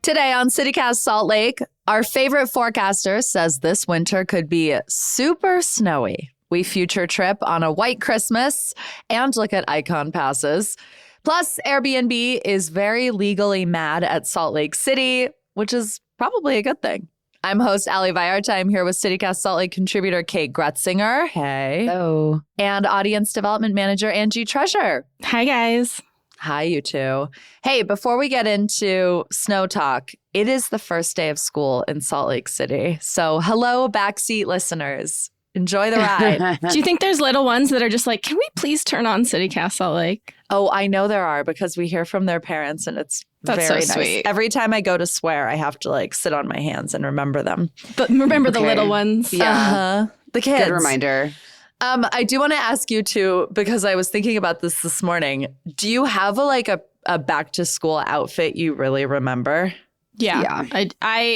Today on CityCast Salt Lake, our favorite forecaster says this winter could be super snowy. We future trip on a white Christmas and look at icon passes. Plus, Airbnb is very legally mad at Salt Lake City, which is probably a good thing. I'm host Ali Vallarta. I'm here with CityCast Salt Lake contributor Kate Groetzinger. Hey. Hello. And audience development manager Angie Treasure. Hi, guys. Hi, you two. Hey, before we get into snow talk, it is the first day of school in Salt Lake City. So hello, backseat listeners. Enjoy the ride. Do you think there's little ones that are just like, can we please turn on CityCast Salt Lake? Oh, I know there are because we hear from their parents and it's That's very so nice. sweet. Every time I go to swear, I have to like sit on my hands and remember them. But remember the little ones. Yeah. The kids. Good reminder. I do want to ask you too, because I was thinking about this morning. Do you have a back to school outfit you really remember? Yeah.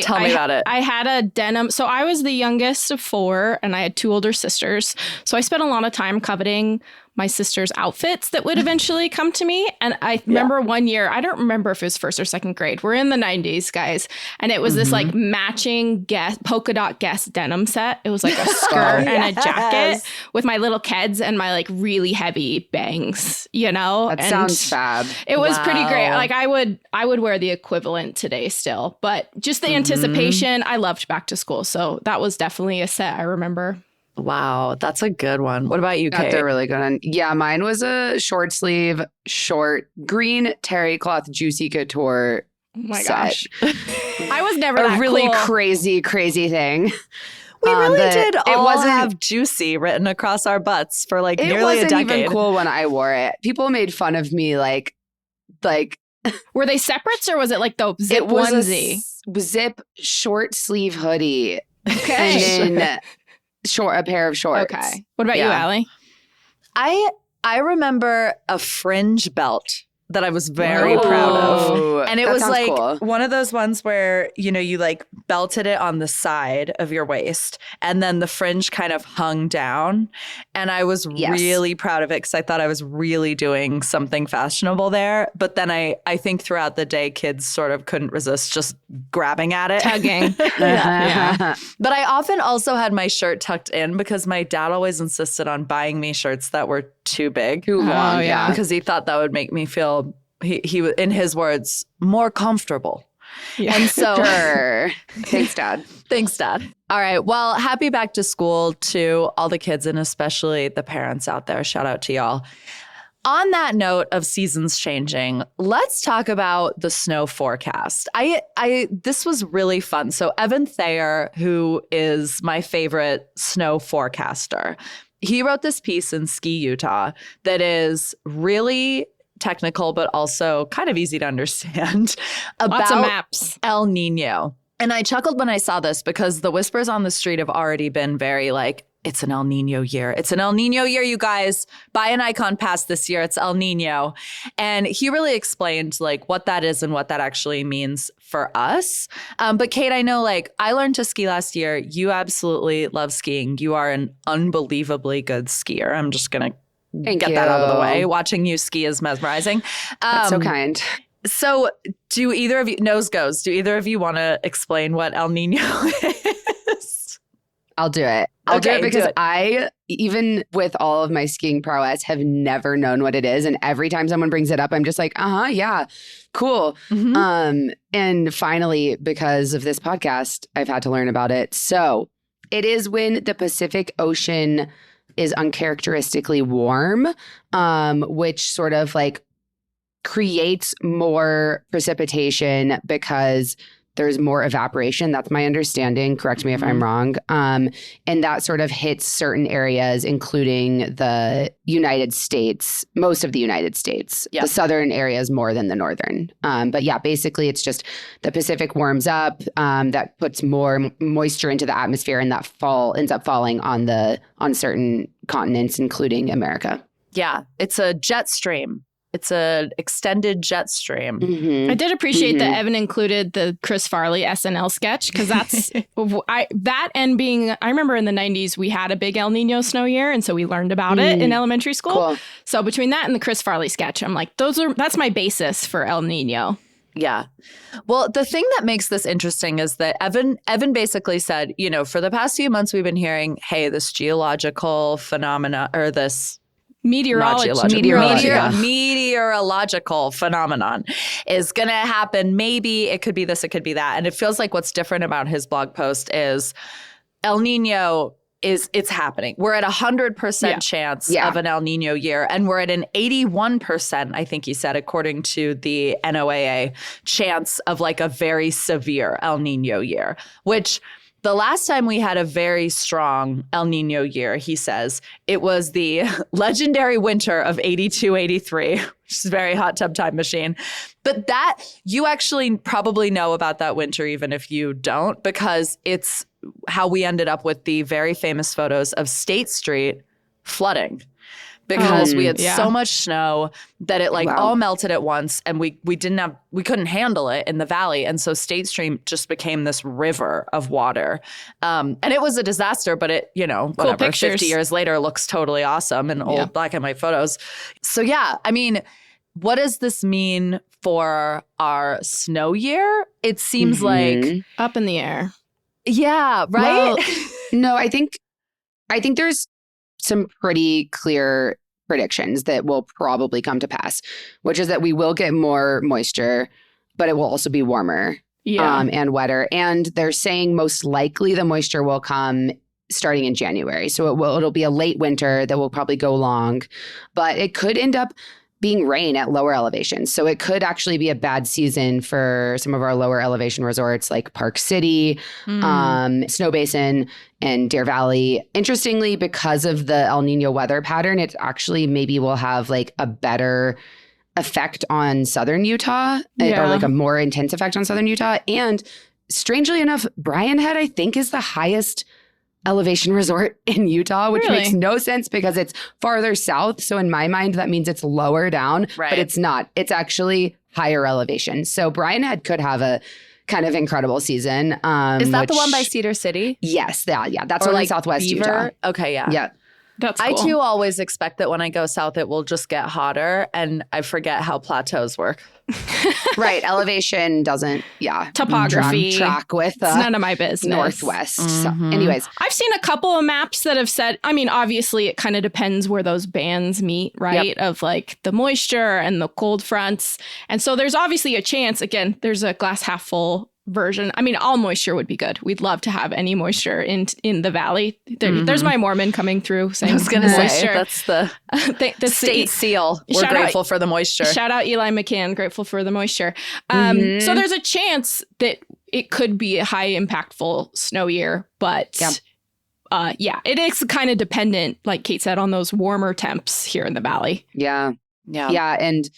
Tell me about it. I had a denim. So I was the youngest of four and I had two older sisters. So I spent a lot of time coveting my sister's outfits that would eventually come to me. And I remember one year, I don't remember if it was first or second grade. We're in the 90s, guys. And it was this like matching polka dot Guess denim set. It was like a skirt and a jacket with my little Keds and my like really heavy bangs, you know? That and sounds fab. It was pretty great. Like I would wear the equivalent today still, but just the anticipation, I loved back to school. So that was definitely a set I remember. Wow, that's a good one. What about you, Kate? That's a really good one. Yeah, mine was a short sleeve, short green terry cloth juicy couture Oh my set. gosh. I was never A that really cool. crazy thing. We really did all wasn't- have juicy written across our butts for like It nearly a wasn't decade. even cool when I wore it. People made fun of me like Were they separates or was it like the zip it was onesie? a zip short sleeve hoodie. Okay. And then a pair of shorts. Okay. What about you, Yeah. Allie? I remember a fringe belt that I was very proud of. And it That was sounds like cool. one of those ones where, you know, you like belted it on the side of your waist and then the fringe kind of hung down. And I was really proud of it because I thought I was really doing something fashionable there. But then I think throughout the day, kids sort of couldn't resist just grabbing at it. Tugging. Yeah. But I often also had my shirt tucked in because my dad always insisted on buying me shirts that were too big. Too long, yeah. Because he thought that would make me feel, he in his words, more comfortable. Yeah. And so, Sure. Thanks, Dad. thanks, Dad. All right. Well, happy back to school to all the kids and especially the parents out there. Shout out to y'all. On that note of seasons changing, let's talk about the snow forecast. This was really fun. So Evan Thayer, who is my favorite snow forecaster, he wrote this piece in Ski Utah that is really technical, but also kind of easy to understand about Lots of maps. El Nino. And I chuckled when I saw this because the whispers on the street have already been very like, it's an El Nino year. It's an El Nino year, you guys. Buy an icon pass this year. It's El Nino. And he really explained like what that is and what that actually means for us. But Kate, I know like I learned to ski last year. You absolutely love skiing. You are an unbelievably good skier. I'm just going to get that out of the way. Watching you ski is mesmerizing. That's so kind. So do either of you, nose goes, do either of you want to explain what El Nino is? I'll do it. I'll do Okay, it because do it. I, even with all of my skiing prowess, have never known what it is. And every time someone brings it up, I'm just like, yeah, cool. Mhm. And finally, because of this podcast, I've had to learn about it. So it is when the Pacific Ocean is uncharacteristically warm, which sort of like creates more precipitation because there's more evaporation. That's my understanding. Correct me if I'm wrong. And that sort of hits certain areas, including the United States, most of the United States. Yeah. The southern areas more than the northern. But yeah, basically it's just the Pacific warms up. That puts more moisture into the atmosphere, and that ends up falling on certain continents, including America. Yeah, it's a jet stream. It's an extended jet stream. Mm-hmm. I did appreciate that Evan included the Chris Farley SNL sketch because that's I remember in the 90s we had a big El Nino snow year, and so we learned about it in elementary school. Cool. So between that and the Chris Farley sketch, I'm like, that's my basis for El Nino. Yeah. Well, the thing that makes this interesting is that Evan basically said, you know, for the past few months, we've been hearing, hey, this geological phenomena or this meteorological phenomenon is going to happen. Maybe it could be this, it could be that. And it feels like what's different about his blog post is El Niño it's happening. We're at 100% chance of an El Niño year. And we're at an 81%, I think he said, according to the NOAA, chance of like a very severe El Niño year, which the last time we had a very strong El Niño year, he says, it was the legendary winter of 82-83, which is a very hot tub time machine. But that, you actually probably know about that winter, even if you don't, because it's how we ended up with the very famous photos of State Street flooding. Because we had so much snow that it all melted at once, and we couldn't handle it in the valley. And so State Street just became this river of water. And it was a disaster, but it, whatever, 50 years later looks totally awesome in old black and white photos. So yeah, I mean, what does this mean for our snow year? It seems like up in the air. Yeah, right? Well, no, I think there's some pretty clear predictions that will probably come to pass, which is that we will get more moisture, but it will also be warmer and wetter. And they're saying most likely the moisture will come starting in January. So it'll be a late winter that will probably go long, but it could end up being rain at lower elevations. So it could actually be a bad season for some of our lower elevation resorts like Park City, Snow Basin, and Deer Valley. Interestingly, because of the El Niño weather pattern, it actually maybe will have like a better effect on southern Utah or like a more intense effect on southern Utah. And strangely enough, Brian Head, I think, is the highest elevation resort in Utah, which makes no sense because it's farther south. So in my mind, that means it's lower down, but it's not. It's actually higher elevation. So Brian Head could have a kind of incredible season. Is that the one by Cedar City? Yes. That's like southwest Beaver? Utah. Okay, yeah. Yeah. That's cool. I too always expect that when I go south, it will just get hotter, and I forget how plateaus work. Right. Elevation doesn't, topography track with it's none of my business. Northwest. So anyways. I've seen a couple of maps that have said, I mean, obviously it kind of depends where those bands meet, right? Of like the moisture and the cold fronts. And so there's obviously a chance, again, there's a glass half full version. I mean, all moisture would be good. We'd love to have any moisture in the valley. There's my Mormon coming through saying, I was going to say, that's the state seal. We're grateful for the moisture. Shout out Eli McCann, grateful for the moisture. So there's a chance that it could be a high impactful snow year, but it is kind of dependent, like Kate said, on those warmer temps here in the valley. Yeah. And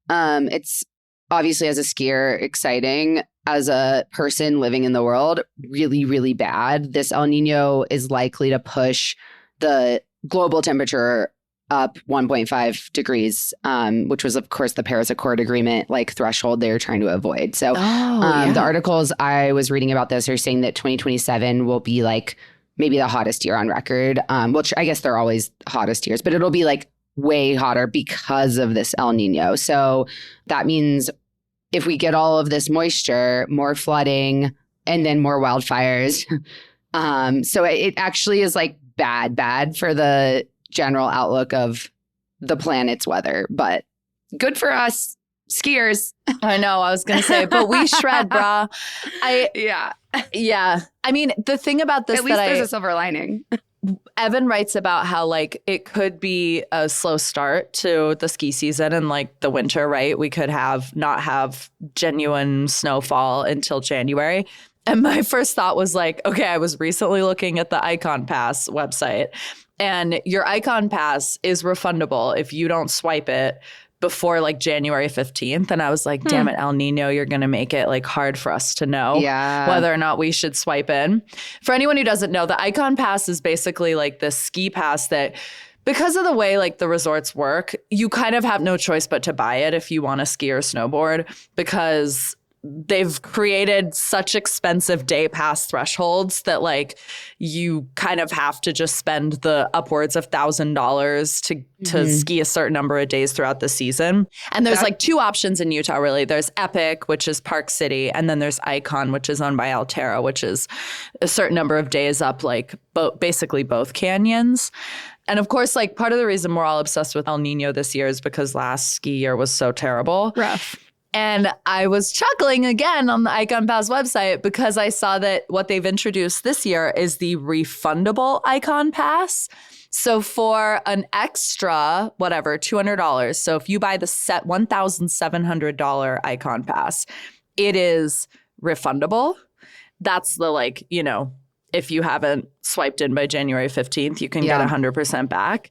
it's obviously, as a skier, exciting. As a person living in the world, really, really bad. This El Niño is likely to push the global temperature up 1.5 degrees, which was, of course, the Paris Accord Agreement threshold they're trying to avoid. So the articles I was reading about this are saying that 2027 will be like maybe the hottest year on record, which I guess they're always hottest years, but it'll be like way hotter because of this El Niño. So that means if we get all of this moisture, more flooding, and then more wildfires. So it actually is like bad for the general outlook of the planet's weather. But good for us skiers. I know, I was going to say, but we shred, brah. Yeah. I mean, the thing about this, at least there's a silver lining. Evan writes about how it could be a slow start to the ski season and the winter, right? We could not have genuine snowfall until January. And my first thought was okay, I was recently looking at the Icon Pass website, and your Icon Pass is refundable if you don't swipe it before January 15th. And I was like, damn it, El Niño, you're going to make it hard for us to know whether or not we should swipe in. For anyone who doesn't know, the Icon Pass is basically this ski pass that, because of the way the resorts work, you kind of have no choice but to buy it if you want to ski or snowboard, because they've created such expensive day pass thresholds that like you kind of have to just spend the upwards of $1,000 to ski a certain number of days throughout the season. And there's like two options in Utah, really. There's Epic, which is Park City, and then there's Icon, which is owned by Alterra, which is a certain number of days up like basically both canyons. And of course, like part of the reason we're all obsessed with El Niño this year is because last ski year was so terrible. Rough. And I was chuckling again on the Icon Pass website because I saw that what they've introduced this year is the refundable Icon Pass. So for an extra, whatever, $200. So if you buy the set $1,700 Icon Pass, it is refundable. That's the like, you know, if you haven't swiped in by January 15th, you can get 100% back.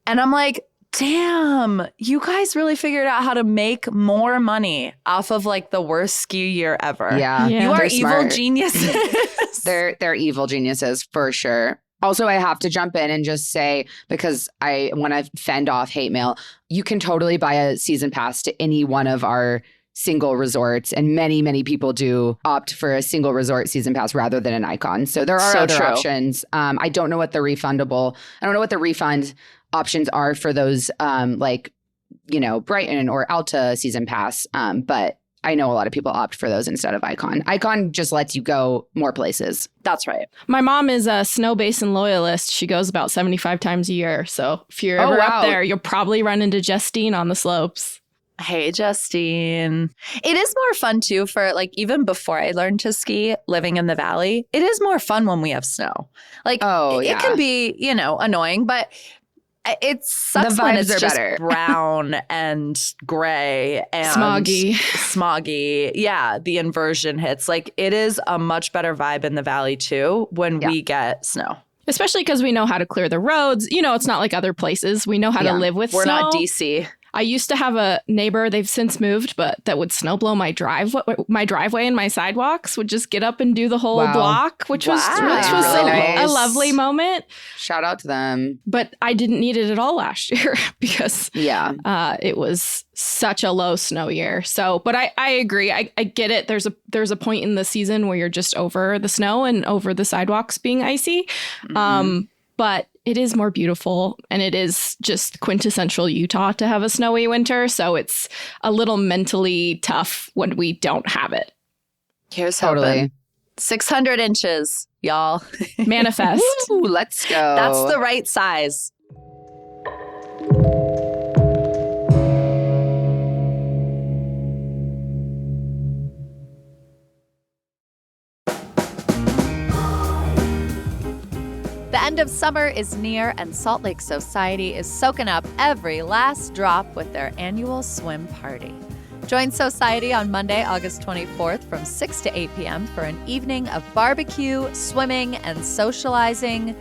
And I'm like, damn, you guys really figured out how to make more money off of like the worst ski year ever. Yeah. You are They're evil smart. geniuses. They're evil geniuses for sure. Also, I have to jump in and just say, because I want to fend off hate mail, you can totally buy a season pass to any one of our single resorts, and many, many people do opt for a single resort season pass rather than an Icon. So there are other options. I don't know what the refund options are for those like, you know, Brighton or Alta season pass. But I know a lot of people opt for those instead of Icon. Icon just lets you go more places. That's right. My mom is a Snow Basin loyalist. She goes about 75 times a year. So if you're ever up there, you'll probably run into Justine on the slopes. Hey, Justine. It is more fun, too, for like even before I learned to ski living in the valley. It is more fun when we have snow. Like, it can be, you know, annoying, but it sucks when it's just better. Brown and gray and smoggy. Yeah, the inversion hits. Like, it is a much better vibe in the valley, too, when we get snow. Especially because we know how to clear the roads. You know, it's not like other places. We know how to live with snow. We're not DC. I used to have a neighbor, they've since moved, but that would snow blow my driveway and my sidewalks, would just get up and do the whole block, which was really nice. A lovely moment. Shout out to them. But I didn't need it at all last year because it was such a low snow year. So, but I agree. I get it. There's a point in the season where you're just over the snow and over the sidewalks being icy. But it is more beautiful, and it is just quintessential Utah to have a snowy winter. So it's a little mentally tough when we don't have it. Here's hoping. 600 inches, y'all. Manifest. Ooh, let's go. That's the right size. The end of summer is near, and Salt Lake Society is soaking up every last drop with their annual swim party. Join Society on Monday, August 24th from 6 to 8 p.m. for an evening of barbecue, swimming, and socializing.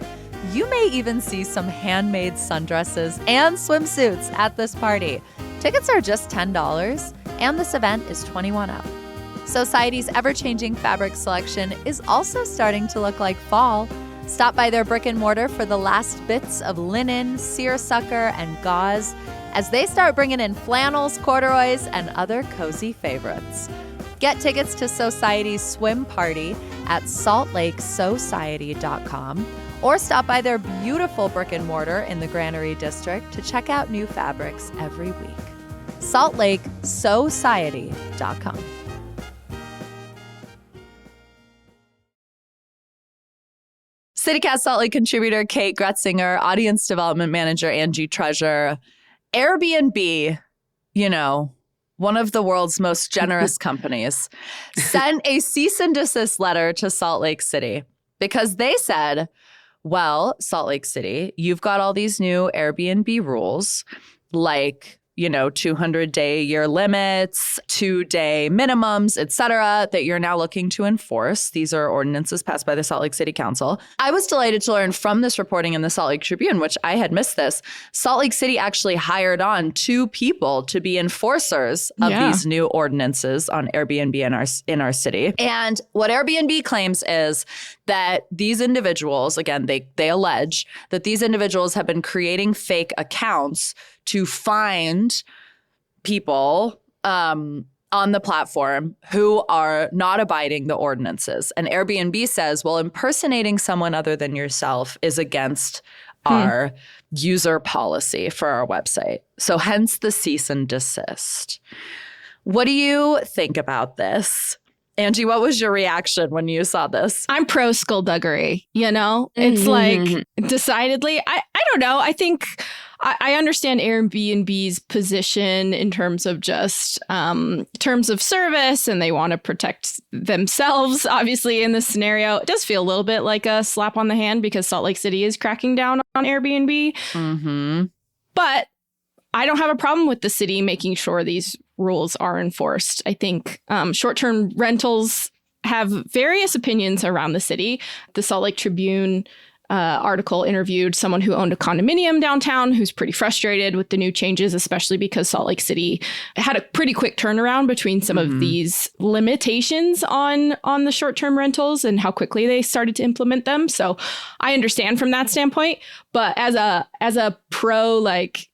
You may even see some handmade sundresses and swimsuits at this party. Tickets are just $10, and this event is 21 up. Society's ever-changing fabric selection is also starting to look like fall. Stop by their brick and mortar for the last bits of linen, seersucker, and gauze as they start bringing in flannels, corduroys, and other cozy favorites. Get tickets to Society's swim party at saltlakesociety.com or stop by their beautiful brick and mortar in the Granary District to check out new fabrics every week. saltlakesociety.com. CityCast Salt Lake contributor Kate Groetzinger, audience development manager Angie Treasure, Airbnb, you know, one of the world's most generous companies, sent a cease and desist letter to Salt Lake City because they said, well, Salt Lake City, you've got all these new Airbnb rules like, you know, 200-day year limits, 2-day minimums, et cetera, that you're now looking to enforce. These are ordinances passed by the Salt Lake City Council. I was delighted to learn from this reporting in the Salt Lake Tribune, which I had missed this. Salt Lake City actually hired on 2 people to be enforcers of these new ordinances on Airbnb in our city. And what Airbnb claims is that these individuals, again, they allege that these individuals have been creating fake accounts to find people on the platform who are not abiding the ordinances. And Airbnb says, well, impersonating someone other than yourself is against our user policy for our website. So hence the cease and desist. What do you think about this? Angie, what was your reaction when you saw this? I'm pro skullduggery, you know? It's like decidedly, I don't know. I think I understand Airbnb's position in terms of just terms of service, and they want to protect themselves, obviously, in this scenario. It does feel a little bit like a slap on the hand because Salt Lake City is cracking down on Airbnb. Mm-hmm. But I don't have a problem with the city making sure these rules are enforced. I think short-term rentals have various opinions around the city. The Salt Lake Tribune article interviewed someone who owned a condominium downtown who's pretty frustrated with the new changes, especially because Salt Lake City had a pretty quick turnaround between some of these limitations on the short-term rentals and how quickly they started to implement them. So I understand from that standpoint. But as a pro, like,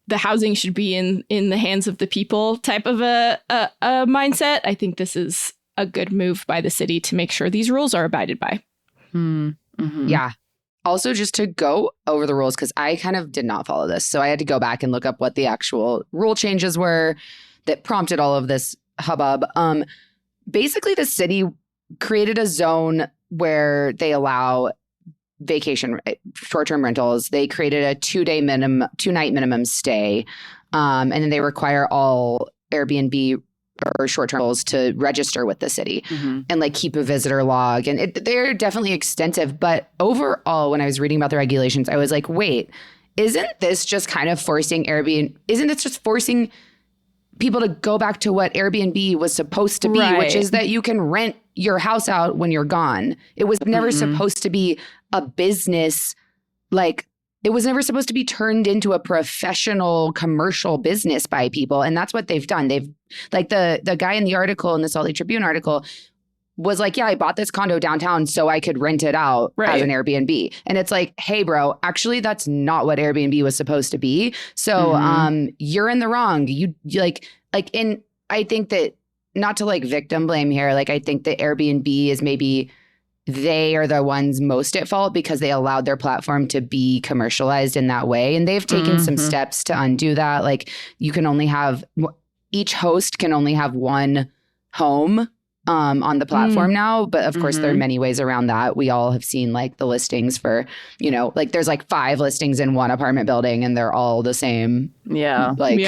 the housing should be in the hands of the people type of a mindset, I think this is a good move by the city to make sure these rules are abided by. Mm-hmm. Yeah. Also, just to go over the rules, because I kind of did not follow this. So I had to go back and look up what the actual rule changes were that prompted all of this hubbub. Basically, the city created a zone where they allow vacation short-term rentals. They created a 2-night minimum stay. And then they require all Airbnb or short-term rentals to register with the city and like keep a visitor log. And they're definitely extensive. But overall, when I was reading about the regulations, I was like, wait, isn't this just kind of forcing Airbnb? Isn't this just forcing people to go back to what Airbnb was supposed to be, which is that you can rent your house out when you're gone. It was never supposed to be a business. Like, it was never supposed to be turned into a professional commercial business by people. And that's what they've done. They've, like, the guy in the article, in the Salt Lake Tribune article, was like, yeah, I bought this condo downtown so I could rent it out as an Airbnb. And it's like, hey, bro, actually, that's not what Airbnb was supposed to be. So you're in the wrong. You like, and I think that, not to like victim blame here, like, I think that Airbnb is maybe they are the ones most at fault because they allowed their platform to be commercialized in that way. And they've taken some steps to undo that. Like, you can only have, each host can only have one home on the platform now. But of course, there are many ways around that. We all have seen like the listings for, you know, like there's like 5 listings in one apartment building and they're all the same. Yeah. Like,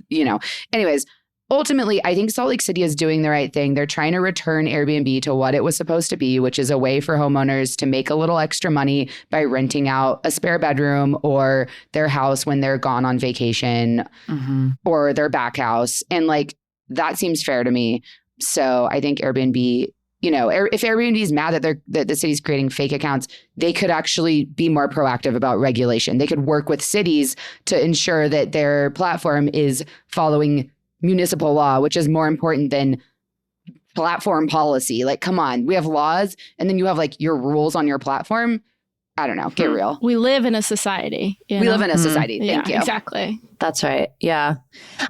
you know, anyways, ultimately, I think Salt Lake City is doing the right thing. They're trying to return Airbnb to what it was supposed to be, which is a way for homeowners to make a little extra money by renting out a spare bedroom or their house when they're gone on vacation or their back house. And like, that seems fair to me. So I think Airbnb, you know, if Airbnb is mad that the city's creating fake accounts, they could actually be more proactive about regulation. They could work with cities to ensure that their platform is following municipal law, which is more important than platform policy. Like, come on, we have laws and then you have like your rules on your platform. I don't know. Get real. We live in a society. We live in a society. Thank you. Exactly. That's right. Yeah.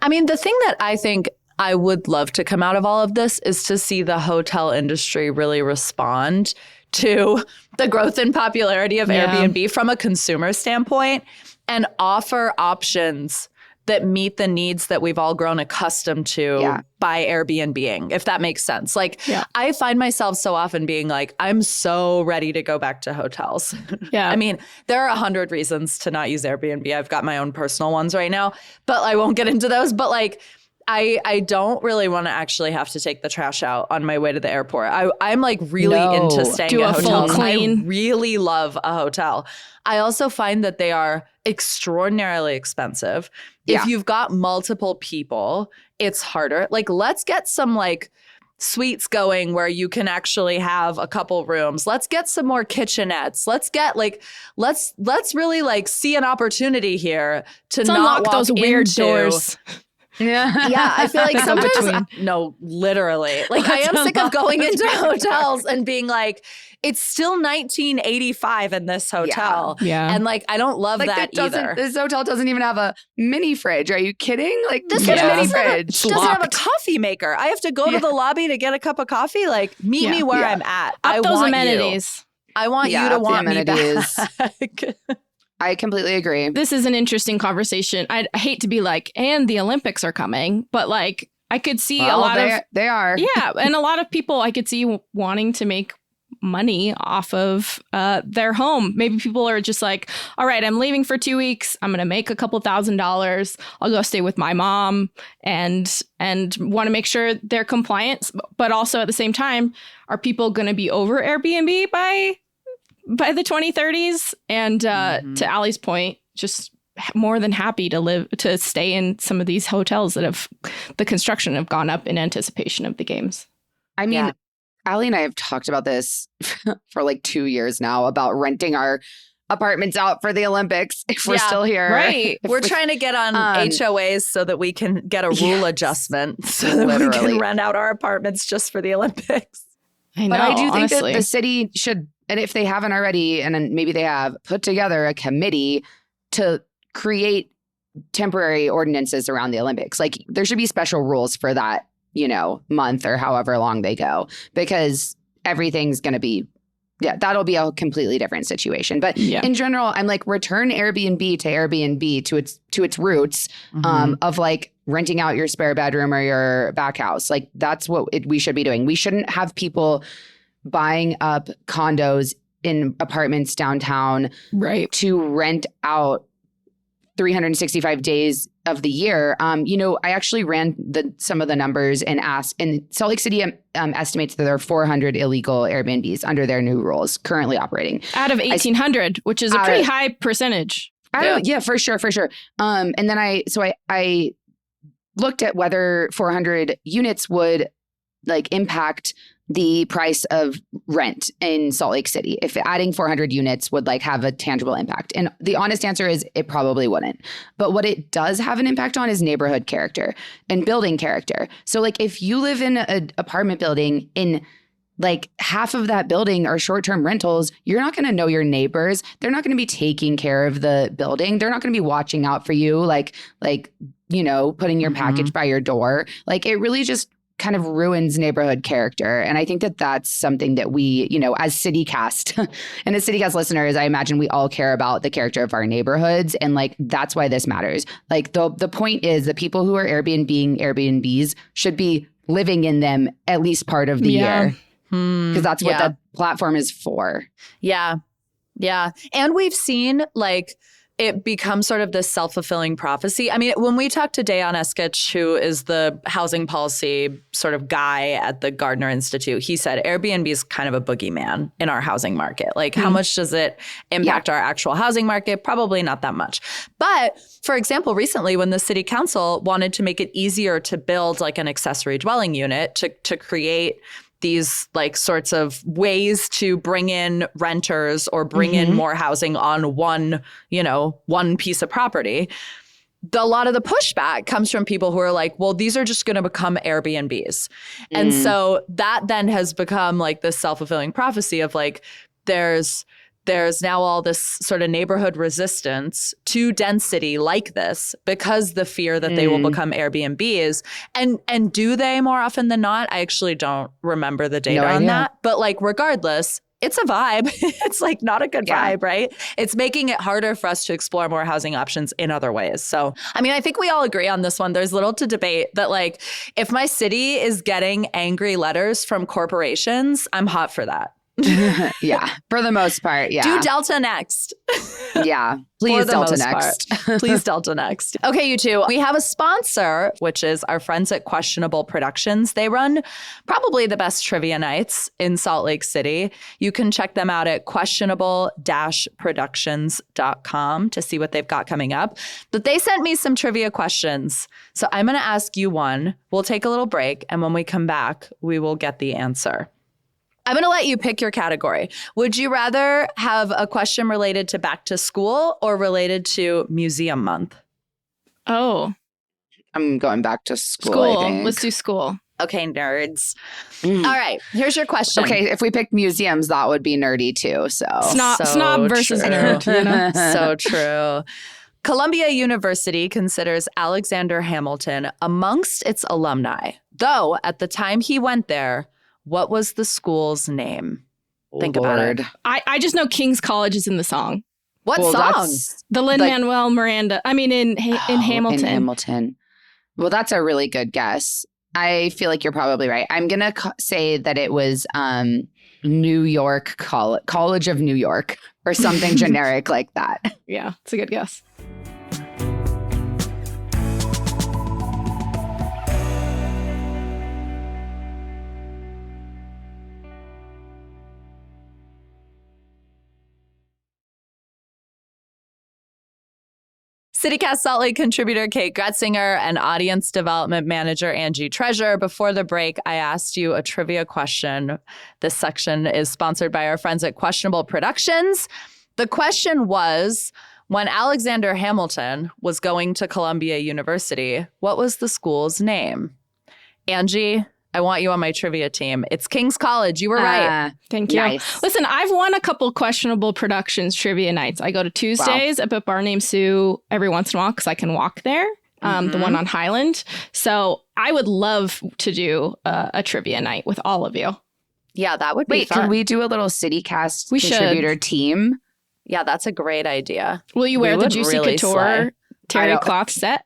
I mean, the thing that I think I would love to come out of all of this is to see the hotel industry really respond to the growth and popularity of Airbnb from a consumer standpoint and offer options that meet the needs that we've all grown accustomed to by Airbnb-ing, if that makes sense. Like, I find myself so often being like, I'm so ready to go back to hotels. Yeah. I mean, there are 100 reasons to not use Airbnb. I've got my own personal ones right now, but I won't get into those. But like, I don't really want to actually have to take the trash out on my way to the airport. I'm like really into staying at hotels. I really love a hotel. I also find that they are extraordinarily expensive. If you've got multiple people, it's harder. Like, let's get some like suites going where you can actually have a couple rooms. Let's get some more kitchenettes. Let's get like, let's really like see an opportunity here to not unlock walk those weird into, doors. Yeah, I feel like The sometimes, go-between. no, literally. Like I am sick of going into hotels and being like, it's still 1985 in this hotel. Yeah. And like, I don't love that either. This hotel doesn't even have a mini fridge. Are you kidding? Like, This get a hotel mini doesn't have a- fridge. doesn't have a coffee maker. I have to go to the lobby to get a cup of coffee. Like, meet me where I'm at. I Up those want amenities. I want you Yeah, to up the want me amenities. back. I completely agree. This is an interesting conversation. I hate to be like, and the Olympics are coming, but like I could see a lot of they are. Yeah, and a lot of people I could see wanting to make money off of their home. Maybe people are just like, all right, I'm leaving for 2 weeks. I'm going to make a couple $1,000s. I'll go stay with my mom and want to make sure they're compliant. But also at the same time, are people going to be over Airbnb by the 2030s? And to Ali's point, just more than happy to stay in some of these hotels that have the construction have gone up in anticipation of the games. I mean, Ali and I have talked about this for like 2 years now about renting our apartments out for the Olympics if we're still here. Right. We're trying to get on HOAs so that we can get a rule adjustment so that we can rent out our apartments just for the Olympics. I know, but I do think honestly. that the city should, and if they haven't already, and then maybe they have, put together a committee to create temporary ordinances around the Olympics. Like there should be special rules for that, month or however long they go, because everything's going to be, that'll be a completely different situation. But in general, I'm like, return Airbnb to Airbnb to its roots of like renting out your spare bedroom or your back house. Like that's what we should be doing. We shouldn't have people buying up condos in apartments downtown to rent out 365 days of the year. I actually ran some of the numbers and asked, and Salt Lake City estimates that there are 400 illegal Airbnbs under their new rules currently operating. Out of 1,800, which is a pretty high percentage. Yeah, for sure. And then I looked at whether 400 units would like impact the price of rent in Salt Lake City, if adding 400 units would like have a tangible impact. And the honest answer is it probably wouldn't. But what it does have an impact on is neighborhood character and building character. So like if you live in an apartment building in like half of that building are short-term rentals, you're not going to know your neighbors. They're not going to be taking care of the building. They're not going to be watching out for you, like putting your package by your door. Like it really just kind of ruins neighborhood character. And I think that that's something that we, as CityCast and as CityCast listeners, I imagine we all care about the character of our neighborhoods. And like, that's why this matters. Like the point is the people who are Airbnb Airbnbs should be living in them at least part of the year. Because that's what that platform is for. Yeah. Yeah. And we've seen like it becomes sort of this self-fulfilling prophecy. I mean, when we talked to Dayan Eskich, who is the housing policy sort of guy at the Gardner Institute, he said Airbnb is kind of a boogeyman in our housing market. Like how much does it impact our actual housing market? Probably not that much. But for example, recently when the city council wanted to make it easier to build like an accessory dwelling unit to create these like sorts of ways to bring in renters or bring in more housing on one piece of property. A lot of the pushback comes from people who are like, well, these are just going to become Airbnbs. And so that then has become like this self-fulfilling prophecy of like, there's now all this sort of neighborhood resistance to density like this because the fear that they will become Airbnbs. And do they more often than not? I actually don't remember the data on that. But like regardless, it's a vibe. It's like not a good vibe, right? It's making it harder for us to explore more housing options in other ways. So, I mean, I think we all agree on this one. There's little to debate that like if my city is getting angry letters from corporations, I'm hot for that. Yeah, for the most part. Yeah. Do Delta next. Yeah. Please Delta next. Please Delta next. Okay, you two. We have a sponsor, which is our friends at Questionable Productions. They run probably the best trivia nights in Salt Lake City. You can check them out at questionable-productions.com to see what they've got coming up. But they sent me some trivia questions. So I'm going to ask you one. We'll take a little break. And when we come back, we will get the answer. I'm going to let you pick your category. Would you rather have a question related to back to school or related to museum month? Oh, I'm going back to school, I think. Let's do school. Okay, nerds. All right, here's your question. Okay, if we picked museums, that would be nerdy too. So Snob versus true. nerd. You know? So true. Columbia University considers Alexander Hamilton amongst its alumni. Though at the time he went there, what was the school's name? Think about it. I just know King's College is in the song. What song? The Lin-Manuel Miranda. I mean, in Hamilton. In Hamilton. Well, that's a really good guess. I feel like you're probably right. I'm going to say that it was New York College of New York or something generic like that. Yeah, it's a good guess. CityCast Salt Lake contributor Kate Groetzinger and audience development manager Angie Treasure. Before the break, I asked you a trivia question. This section is sponsored by our friends at Questionable Productions. The question was, when Alexander Hamilton was going to Columbia University, what was the school's name? Angie, I want you on my trivia team. It's King's College. You were right. Thank you. Nice. Listen, I've won a couple Questionable Productions trivia nights. I go to Tuesdays at a bar named Sue every once in a while because I can walk there, the one on Highland. So I would love to do a trivia night with all of you. Yeah, that would be fun. Can we do a little CityCast We contributor team? Yeah, that's a great idea. Will you wear the would Juicy really Couture slay. terry cloth set?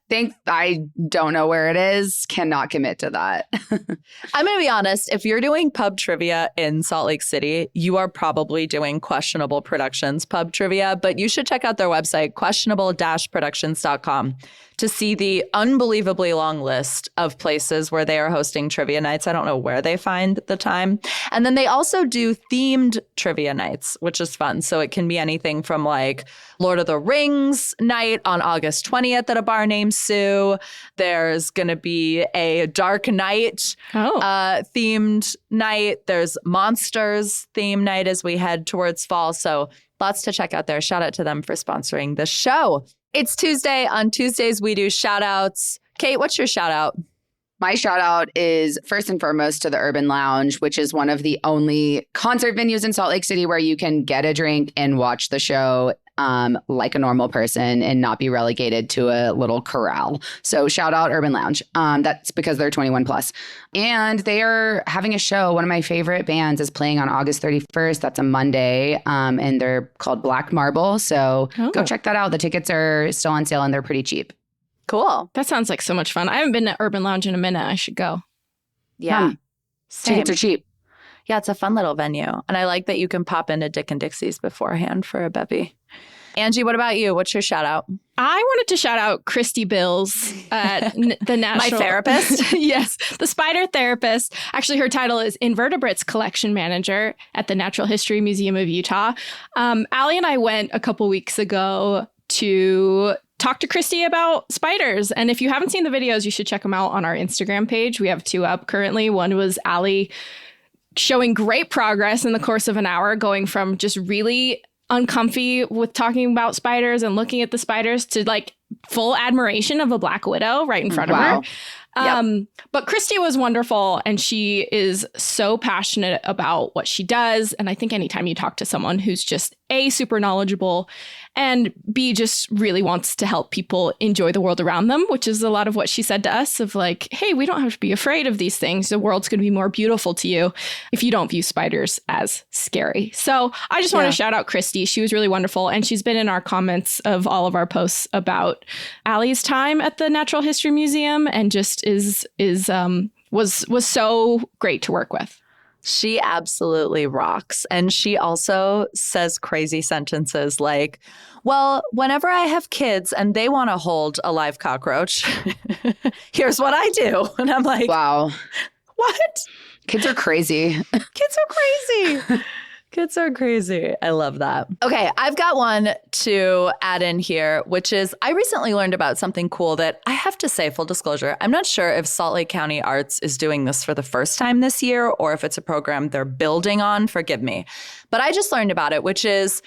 I don't know where it is. Cannot commit to that. I'm going to be honest. If you're doing pub trivia in Salt Lake City, you are probably doing Questionable Productions pub trivia, but you should check out their website, questionable-productions.com, to see the unbelievably long list of places where they are hosting trivia nights. I don't know where they find the time. And then they also do themed trivia nights, which is fun. So it can be anything from like Lord of the Rings night on August 20th at a bar named Sue. There's going to be a Dark Knight themed night. There's Monsters theme night as we head towards fall. So lots to check out there. Shout out to them for sponsoring the show. It's Tuesday. On Tuesdays, we do shout outs. Kate, what's your shout out? My shout out is first and foremost to the Urban Lounge, which is one of the only concert venues in Salt Lake City where you can get a drink and watch the show like a normal person and not be relegated to a little corral. So shout out Urban Lounge. That's because they're 21 plus. And they are having a show. One of my favorite bands is playing on August 31st. That's a Monday. And they're called Black Marble. So go check that out. The tickets are still on sale and they're pretty cheap. Cool. That sounds like so much fun. I haven't been to Urban Lounge in a minute. I should go. Yeah. Tickets are cheap. Yeah, it's a fun little venue. And I like that you can pop into Dick and Dixie's beforehand for a bevy. Angie, what about you? What's your shout out? I wanted to shout out Christy Bills at the National... My therapist? Yes, the spider therapist. Actually, her title is Invertebrates Collection Manager at the Natural History Museum of Utah. Ali and I went a couple weeks ago to talk to Christy about spiders. And if you haven't seen the videos, you should check them out on our Instagram page. We have 2 up currently. One was Ali showing great progress in the course of an hour, going from just really uncomfy with talking about spiders and looking at the spiders to like full admiration of a black widow right in front of her. But Christy was wonderful, and she is so passionate about what she does. And I think anytime you talk to someone who's just A, super knowledgeable, and B, just really wants to help people enjoy the world around them, which is a lot of what she said to us of like, hey, we don't have to be afraid of these things. The world's going to be more beautiful to you if you don't view spiders as scary. So I just want to shout out Christy. She was really wonderful. And she's been in our comments of all of our posts about Ali's time at the Natural History Museum, and just was so great to work with. She absolutely rocks. And she also says crazy sentences like, well, whenever I have kids and they want to hold a live cockroach, here's what I do. And I'm like, wow, what? Kids are crazy. Kids are crazy. Kids are crazy. I love that. Okay, I've got one to add in here, which is I recently learned about something cool that I have to say, full disclosure, I'm not sure if Salt Lake County Arts is doing this for the first time this year or if it's a program they're building on. Forgive me. But I just learned about it, which is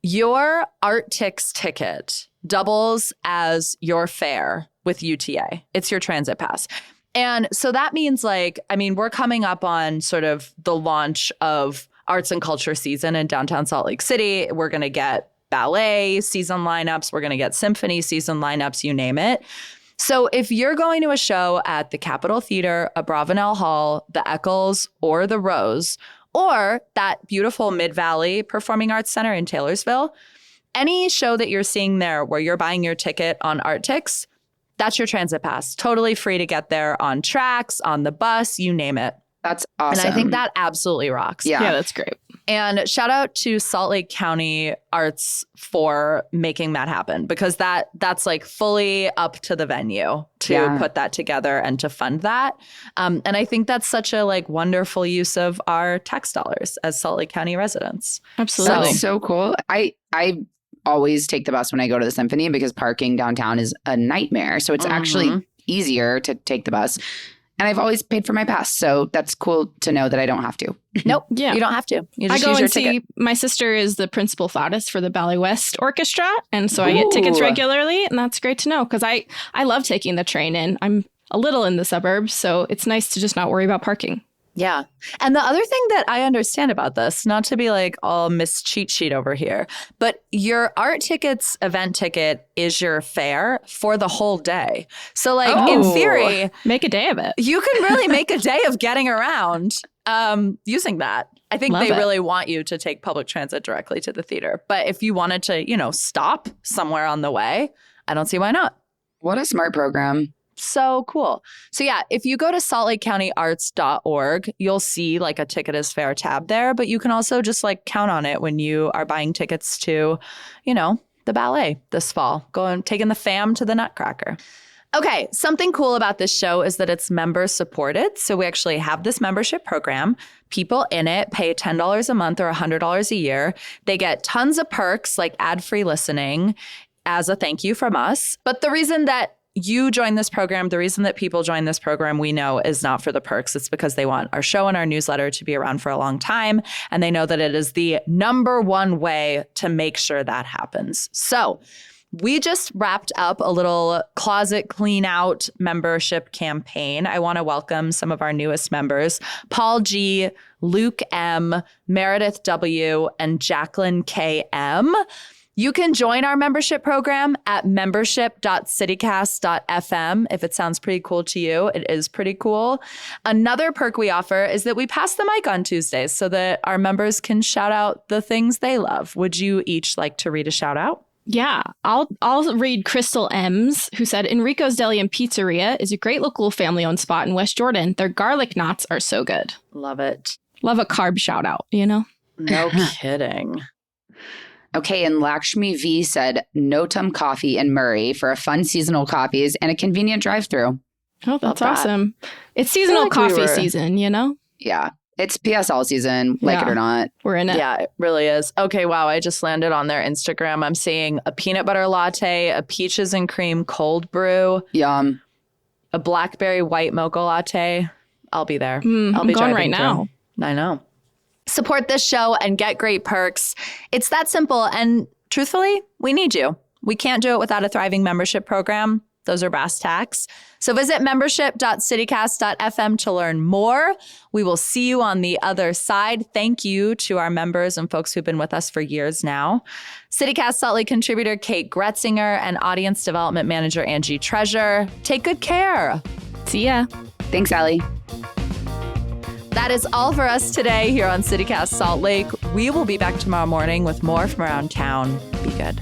your ArtTix ticket doubles as your fare with UTA. It's your transit pass. And so that means we're coming up on sort of the launch of arts and culture season in downtown Salt Lake City. We're going to get ballet season lineups. We're going to get symphony season lineups, you name it. So if you're going to a show at the Capitol Theater, Abravanel Hall, the Eccles, or the Rose, or that beautiful Mid-Valley Performing Arts Center in Taylorsville, any show that you're seeing there where you're buying your ticket on ArtTix, that's your transit pass. Totally free to get there on tracks, on the bus, you name it. That's awesome. And I think that absolutely rocks. Yeah, that's great. And shout out to Salt Lake County Arts for making that happen, because that's like fully up to the venue to put that together and to fund that. And I think that's such a wonderful use of our tax dollars as Salt Lake County residents. Absolutely. That's so cool. I always take the bus when I go to the Symphony because parking downtown is a nightmare. So it's actually easier to take the bus. And I've always paid for my pass. So that's cool to know that I don't have to. Nope. Yeah. You don't have to. You just I go use your and see, ticket. my sister is the principal flautist for the Ballet West Orchestra. And so I get tickets regularly. And that's great to know because I love taking the train in. I'm a little in the suburbs. So it's nice to just not worry about parking. Yeah. And the other thing that I understand about this, not to be all Miss Cheat Sheet over here, but your art tickets event ticket is your fare for the whole day. So in theory, make a day of it. You can really make a day of getting around using that. I think they really want you to take public transit directly to the theater. But if you wanted to, stop somewhere on the way, I don't see why not. What a smart program. So cool. So yeah, if you go to saltlakecountyarts.org, you'll see a ticket is fair tab there, but you can also just count on it when you are buying tickets to, the ballet this fall, taking the fam to the Nutcracker. Okay, something cool about this show is that it's member supported. So we actually have this membership program. People in it pay $10 a month or $100 a year. They get tons of perks like ad-free listening as a thank you from us. But the reason that you join this program, the reason that people join this program, we know is not for the perks. It's because they want our show and our newsletter to be around for a long time. And they know that it is the number one way to make sure that happens. So we just wrapped up a little closet clean out membership campaign. I want to welcome some of our newest members, Paul G., Luke M., Meredith W., and Jacqueline K.M. You can join our membership program at membership.citycast.fm. If it sounds pretty cool to you, it is pretty cool. Another perk we offer is that we pass the mic on Tuesdays so that our members can shout out the things they love. Would you each like to read a shout out? Yeah, I'll read Crystal M's, who said, Enrico's Deli and Pizzeria is a great local family-owned spot in West Jordan. Their garlic knots are so good. Love it. Love a carb shout out, No kidding. Okay, and Lakshmi V said, Notum Coffee in Murray for a fun seasonal coffees and a convenient drive-through. Oh, that's awesome. It's seasonal coffee season, Yeah, it's PSL season, it or not. We're in it. Yeah, it really is. Okay, wow, I just landed on their Instagram. I'm seeing a peanut butter latte, a peaches and cream cold brew. Yum. A blackberry white mocha latte. I'll be there. I'll be going right now. I know. Support this show and get great perks. It's that simple. And truthfully, we need you. We can't do it without a thriving membership program. Those are brass tacks. So visit membership.citycast.fm to learn more. We will see you on the other side. Thank you to our members and folks who've been with us for years now. CityCast Salt Lake contributor Kate Groetzinger and audience development manager Angie Treasure. Take good care. See ya. Thanks, Ali. That is all for us today here on CityCast Salt Lake. We will be back tomorrow morning with more from around town. Be good.